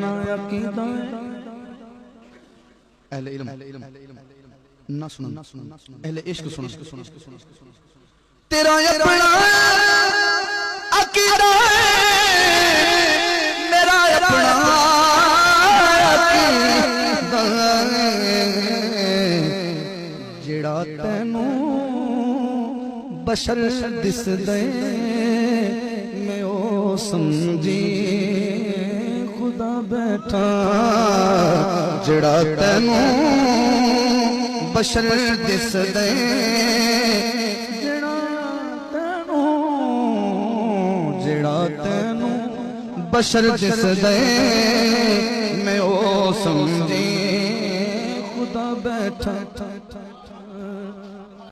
عقیدہ اہل علم نہ سنن اہل عشق سنن تیرا اپنا عقیدہ میرا اپنا عقیدہ جڑا تینوں بشر دس دے میں او سمجھی خدا بیٹھا جڑا تینوں بشر دس دے جڑا تینوں بشر دس دے میں او سمجھی خدا بیٹھا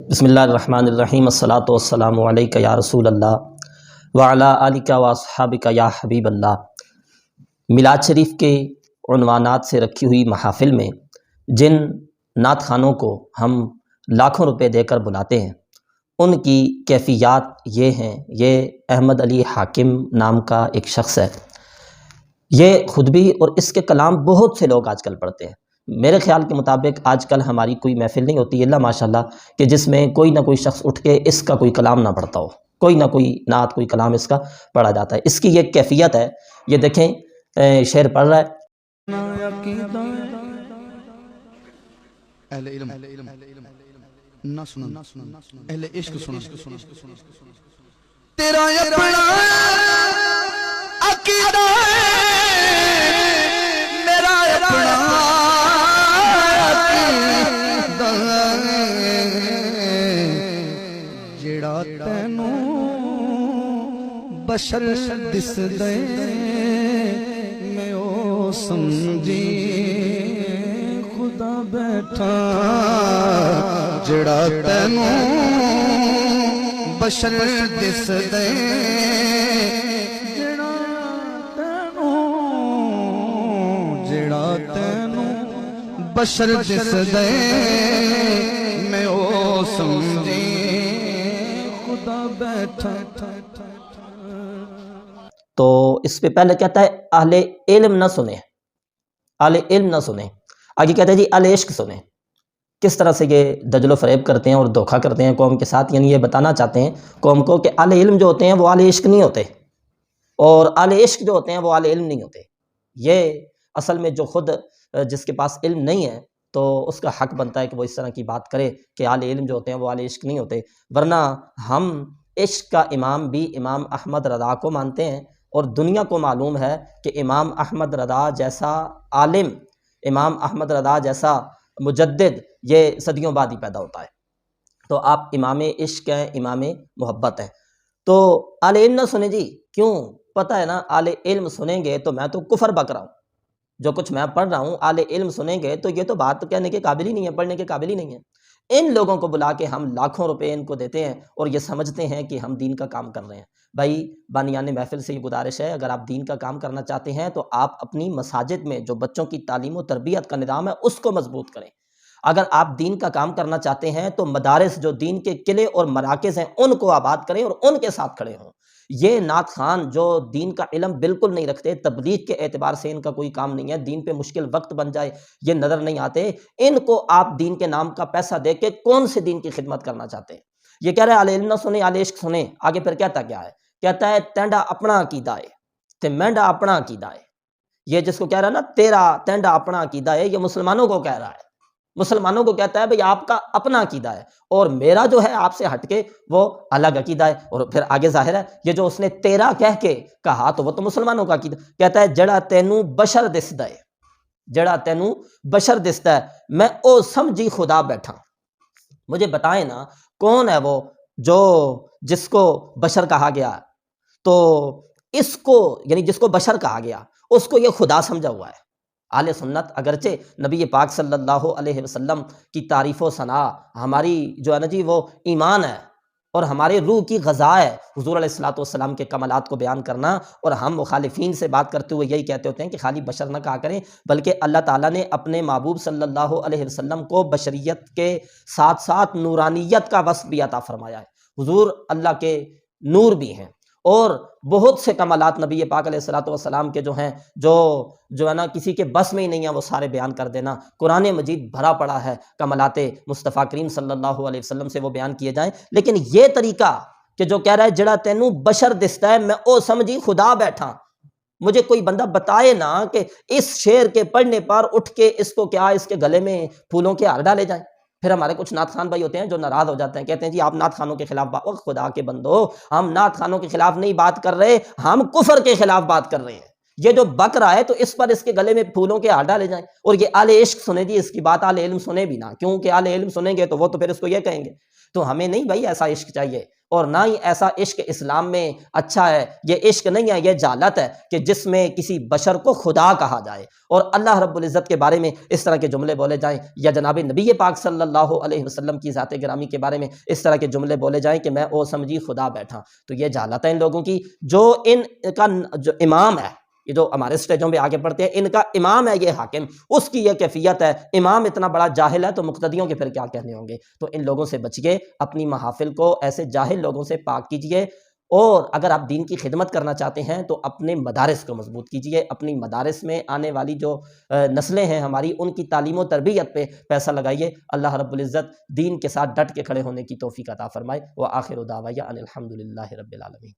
بسم اللہ الرحمن الرحیم الصلاۃ والسلام علیک یا رسول اللہ وعلی آلک و اصحابک یا حبیب اللہ۔ میلاد شریف کے عنوانات سے رکھی ہوئی محافل میں جن نعت خوانوں کو ہم لاکھوں روپے دے کر بلاتے ہیں ان کی کیفیات یہ ہیں۔ یہ احمد علی حاکم نام کا ایک شخص ہے، یہ خود بھی اور اس کے کلام بہت سے لوگ آج کل پڑھتے ہیں۔ میرے خیال کے مطابق آج کل ہماری کوئی محفل نہیں ہوتی اللہ ماشاءاللہ کہ جس میں کوئی نہ کوئی شخص اٹھ کے اس کا کوئی کلام نہ پڑھتا ہو، کوئی نہ کوئی نعت کوئی کلام اس کا پڑھا جاتا ہے۔ اس کی یہ کیفیت ہے، یہ دیکھیں شعر پڑھ رہا ہے۔ اہل علم نہ سنن اہل عشق سنن تیرا اپنا عقیدہ میرا اپنا عقیدہ جڑا تینوں بشر دس دے میں او سمجھی خدا بیٹھا جڑا تینوں بشر دس دے جڑا تینوں بشر دس دے میں او سمجھی خدا بیٹھا۔ تو اس پہ پہلے کہتا ہے اہل علم نہ سنیں، اہل علم نہ سنیں، آگے کہتا ہے جی اہل عشق سنیں۔ کس طرح سے یہ دجل و فریب کرتے ہیں اور دھوکہ کرتے ہیں قوم کے ساتھ، یعنی یہ بتانا چاہتے ہیں قوم کو کہ اہل علم جو ہوتے ہیں وہ اہل عشق نہیں ہوتے، اور اہل عشق جو ہوتے ہیں وہ اہل علم نہیں ہوتے۔ یہ اصل میں جو خود جس کے پاس علم نہیں ہے تو اس کا حق بنتا ہے کہ وہ اس طرح کی بات کرے کہ اہل علم جو ہوتے ہیں وہ اہل عشق نہیں ہوتے، ورنہ ہم عشق کا امام بھی امام احمد رضا کو مانتے ہیں، اور دنیا کو معلوم ہے کہ امام احمد رضا جیسا عالم، امام احمد رضا جیسا مجدد یہ صدیوں بعد ہی پیدا ہوتا ہے۔ تو آپ امام عشق ہیں، امام محبت ہیں۔ تو اہل علم نہ سنیں جی، کیوں؟ پتہ ہے نا اہل علم سنیں گے تو میں تو کفر بک رہا ہوں، جو کچھ میں پڑھ رہا ہوں اہل علم سنیں گے تو یہ تو بات کہنے کے قابل ہی نہیں ہے، پڑھنے کے قابل ہی نہیں ہے۔ ان لوگوں کو بلا کے ہم لاکھوں روپے ان کو دیتے ہیں اور یہ سمجھتے ہیں کہ ہم دین کا کام کر رہے ہیں۔ بھائی بانیان محفل سے یہ گزارش ہے، اگر آپ دین کا کام کرنا چاہتے ہیں تو آپ اپنی مساجد میں جو بچوں کی تعلیم و تربیت کا نظام ہے اس کو مضبوط کریں۔ اگر آپ دین کا کام کرنا چاہتے ہیں تو مدارس جو دین کے قلعے اور مراکز ہیں ان کو آباد کریں اور ان کے ساتھ کھڑے ہوں۔ یہ نعت خوان جو دین کا علم بالکل نہیں رکھتے، تبلیغ کے اعتبار سے ان کا کوئی کام نہیں ہے، دین پہ مشکل وقت بن جائے یہ نظر نہیں آتے، ان کو آپ دین کے نام کا پیسہ دے کے کون سے دین کی خدمت کرنا چاہتے ہیں؟ یہ کہہ رہے ہیں اہل علم نہ سنیں اہل عشق سنیں، آگے پھر کہتا کیا ہے؟ کہتا ہے تینڈا اپنا عقیدہ ہے تے مینڈا اپنا عقیدہ ہے۔ یہ جس کو کہہ رہا ہے نا تیرا تینڈا اپنا عقیدہ ہے، یہ مسلمانوں کو کہہ رہا ہے، مسلمانوں کو کہتا ہے بھئی آپ کا اپنا عقیدہ ہے اور میرا جو ہے آپ سے ہٹ کے وہ الگ عقیدہ ہے۔ اور پھر آگے ظاہر ہے یہ جو اس نے تیرا کہہ کے کہا تو وہ تو مسلمانوں کا عقیدہ، کہتا ہے جڑا تینوں بشر دسدا ہے، جڑا تینوں بشر دسدا ہے میں او سمجھی خدا بیٹھا۔ مجھے بتائیں نا کون ہے وہ جو جس کو بشر کہا گیا، تو اس کو یعنی جس کو بشر کہا گیا اس کو یہ خدا سمجھا ہوا ہے۔ اہل سنت اگرچہ نبی پاک صلی اللہ علیہ وسلم کی تعریف و ثنا ہماری جو ہے نا جی وہ ایمان ہے اور ہمارے روح کی غذا ہے، حضور علیہ الصلوۃ والسلام کے کمالات کو بیان کرنا، اور ہم مخالفین سے بات کرتے ہوئے یہی کہتے ہوتے ہیں کہ خالی بشر نہ کہا کریں، بلکہ اللہ تعالیٰ نے اپنے محبوب صلی اللہ علیہ وسلم کو بشریت کے ساتھ ساتھ نورانیت کا وصف بھی عطا فرمایا ہے۔ حضور اللہ کے نور بھی ہیں اور بہت سے کمالات نبی پاک علیہ الصلوۃ والسلام کے جو ہیں جو ہے نا کسی کے بس میں ہی نہیں ہے وہ سارے بیان کر دینا. قرآن مجید بھرا پڑا ہے کمالات مصطفیٰ کریم صلی اللہ علیہ وسلم سے وہ بیان کیے جائیں. لیکن یہ طریقہ کہ جو کہہ رہا ہے جڑا تینوں بشر دستا ہے میں او سمجھی خدا بیٹھا، مجھے کوئی بندہ بتائے نا کہ اس شعر کے پڑھنے پر اٹھ کے اس کو کیا اس کے گلے میں پھولوں کے ہار ڈالے جائیں. پھر ہمارے کچھ نعت خان بھائی ہوتے ہیں جو ناراض ہو جاتے ہیں، کہتے ہیں جی آپ نعت خانوں کے خلاف خدا کے بندو، ہم نعت خانوں کے خلاف نہیں بات کر رہے، ہم کفر کے خلاف بات کر رہے ہیں. یہ جو بک رہا ہے تو اس پر اس کے گلے میں پھولوں کے ہار ڈالے جائیں. اور یہ اہل عشق سنے جی، اس کی بات اہل علم سنے بھی نہ، کیونکہ اہل علم سنیں گے تو وہ تو پھر اس کو یہ کہیں گے. تو ہمیں نہیں بھائی ایسا عشق چاہیے، اور نہ ہی ایسا عشق اسلام میں اچھا ہے. یہ عشق نہیں ہے، یہ جہالت ہے کہ جس میں کسی بشر کو خدا کہا جائے اور اللہ رب العزت کے بارے میں اس طرح کے جملے بولے جائیں، یا جناب نبی پاک صلی اللہ علیہ وسلم کی ذات گرامی کے بارے میں اس طرح کے جملے بولے جائیں کہ میں او سمجھی خدا بیٹھا. تو یہ جہالت ہے ان لوگوں کی. جو ان کا جو امام ہے، یہ جو ہمارے سٹیجوں پہ آگے پڑھتے ہیں، ان کا امام ہے یہ حاکم، اس کی یہ کیفیت ہے. امام اتنا بڑا جاہل ہے تو مقتدیوں کے پھر کیا کہنے ہوں گے. تو ان لوگوں سے بچیے، اپنی محافل کو ایسے جاہل لوگوں سے پاک کیجیے. اور اگر آپ دین کی خدمت کرنا چاہتے ہیں تو اپنے مدارس کو مضبوط کیجیے. اپنی مدارس میں آنے والی جو نسلیں ہیں ہماری، ان کی تعلیم و تربیت پہ پیسہ لگائیے. اللہ رب العزت دین کے ساتھ ڈٹ کے کھڑے ہونے کی توفیق عطا فرمائے. وآخر دعوانا ان الحمد للہ رب العالمین.